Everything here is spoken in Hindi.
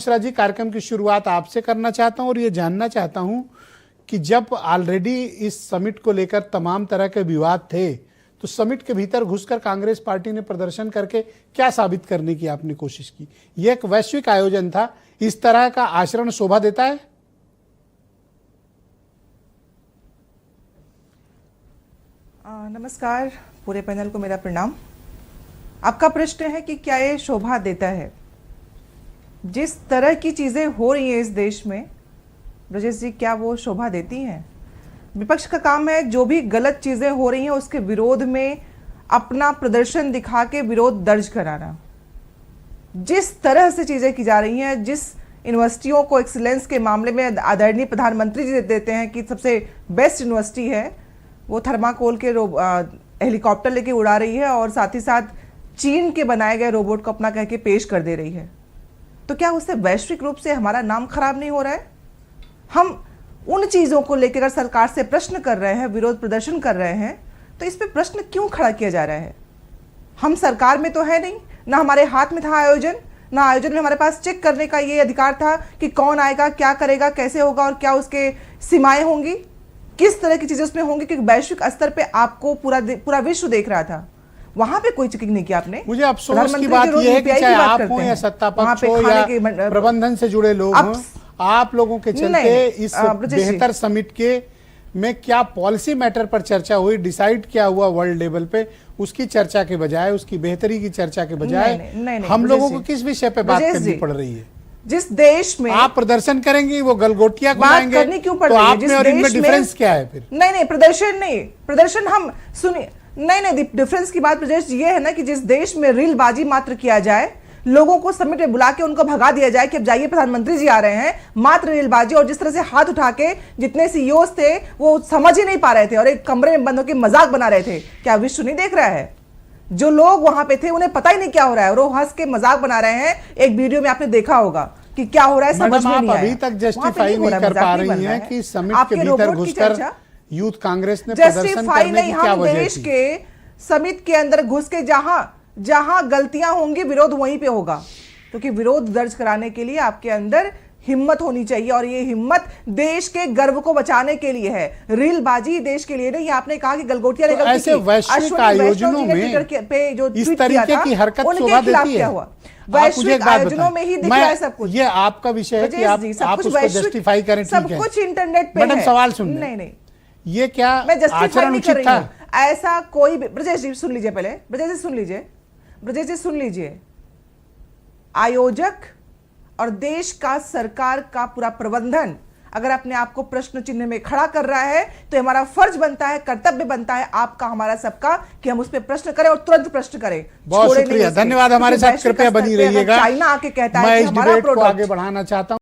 मिश्रा जी, कार्यक्रम की शुरुआत आपसे करना चाहता हूं और ये जानना चाहता हूं कि जब ऑलरेडी इस समिट को लेकर तमाम तरह के विवाद थे, तो समिट के भीतर घुसकर कांग्रेस पार्टी ने प्रदर्शन करके क्या साबित करने की आपने कोशिश की? यह एक वैश्विक आयोजन था, इस तरह का आचरण शोभा देता है? नमस्कार, पूरे पैनल को मेरा प्रणाम। आपका प्रश्न है कि क्या ये शोभा देता है? जिस तरह की चीज़ें हो रही हैं इस देश में, ब्रजेश जी, क्या वो शोभा देती हैं? विपक्ष का काम है जो भी गलत चीज़ें हो रही हैं उसके विरोध में अपना प्रदर्शन दिखा के विरोध दर्ज कराना। जिस तरह से चीज़ें की जा रही हैं, जिस यूनिवर्सिटियों को एक्सीलेंस के मामले में आदरणीय प्रधानमंत्री जी देते हैं कि सबसे बेस्ट यूनिवर्सिटी है, वो थर्माकोल के हेलीकॉप्टर लेके उड़ा रही है और साथ ही साथ चीन के बनाए गए रोबोट को अपना कह के पेश कर दे रही है। तो क्या उससे वैश्विक रूप से हमारा नाम खराब नहीं हो रहा है? हम उन चीज़ों को लेकर सरकार से प्रश्न कर रहे हैं, विरोध प्रदर्शन कर रहे हैं, तो इस पे प्रश्न क्यों खड़ा किया जा रहा है? हम सरकार में तो है नहीं, ना हमारे हाथ में था आयोजन, ना आयोजन में हमारे पास चेक करने का ये अधिकार था कि कौन आएगा, क्या करेगा, कैसे होगा और क्या उसके सीमाएं होंगी, किस तरह की चीजें उसमें होंगी, क्योंकि वैश्विक स्तर पे आपको पूरा विश्व देख रहा था। वहां पे कोई चेकिंग नहीं किया आपने। मुझे अफसोस की बात यह है कि चाहे आप हो या सत्ता पक्ष हो या प्रबंधन से जुड़े लोग हों, आप लोगों के चलते इस बेहतर समिट के में क्या पॉलिसी मैटर पर चर्चा हुई, डिसाइड क्या हुआ वर्ल्ड लेवल पे, उसकी चर्चा के बजाय, उसकी बेहतरी की चर्चा के बजाय हम लोगों को किस विषय पे बात करनी पड़ रही है? जिस देश में आप प्रदर्शन करेंगे वो गलगोटियां बात करनी क्यों पड़ रही है? तो आप में और इनमें डिफरेंस क्या है फिर? नहीं, प्रदर्शन हम सुनिए, नहीं, डिफरेंस की बात प्रदेश ये है ना कि जिस देश में रीलबाजी मात्र किया जाए, लोगों को समिट में बुला के उनको भगा दिया जाए कि अब जाइए प्रधानमंत्री जी आ रहे हैं, मात्र रीलबाजी, और जिस तरह से हाथ उठा के जितने सीईओ थे वो समझ ही नहीं पा रहे थे और एक कमरे में बंद होकर मजाक बना रहे थे। क्या विश्व नहीं देख रहा है? जो लोग वहां पे थे उन्हें पता ही नहीं क्या हो रहा है और वो हंस के मजाक बना रहे हैं। एक वीडियो में आपने देखा होगा कि क्या हो रहा है, समझ में नहीं आया। अभी तक जस्टिफाई नहीं कर पा रही हैं कि समिट के भीतर घुसकर यूथ कांग्रेस ने प्रदर्शन करने की क्या वजह देश के समिट के अंदर घुस के जहां गलतियां होंगी विरोध वहीं पे होगा, क्योंकि विरोध दर्ज कराने के लिए आपके अंदर हिम्मत होनी चाहिए और ये हिम्मत देश के गर्व को बचाने के लिए है, रीलबाजी देश के लिए नहीं। आपने कहा कि गलगोटिया तो ऐसे वैश्विक आयोजनों में पे जो इस तरीके की हरकत शोभा देती है? वैश्विक आयोजनों में ही दिख रहा है सब कुछ। ये आपका विषय है कि आप उसको जस्टिफाई करें, ठीक है, सब कुछ इंटरनेट पे मैडम सवाल सुन, नहीं, ये क्या आचरण उचित था? ऐसा कोई भी, ब्रजेश जी सुन लीजिए, पहले ब्रजेश जी सुन लीजिए। आयोजक और देश का, सरकार का पूरा प्रबंधन अगर अपने आप को प्रश्न चिन्ह में खड़ा कर रहा है तो हमारा फर्ज बनता है, कर्तव्य बनता है, आपका हमारा सबका, कि हम उस पर प्रश्न करें और तुरंत प्रश्न करें। बहुत शुक्रिया, धन्यवाद। हमारे साथ कृपया बनी रहिएगा। चाइना आके कहता है मैं कि इस हमारा डिबेट को प्रोडक्ट आगे बढ़ाना चाहता हूं।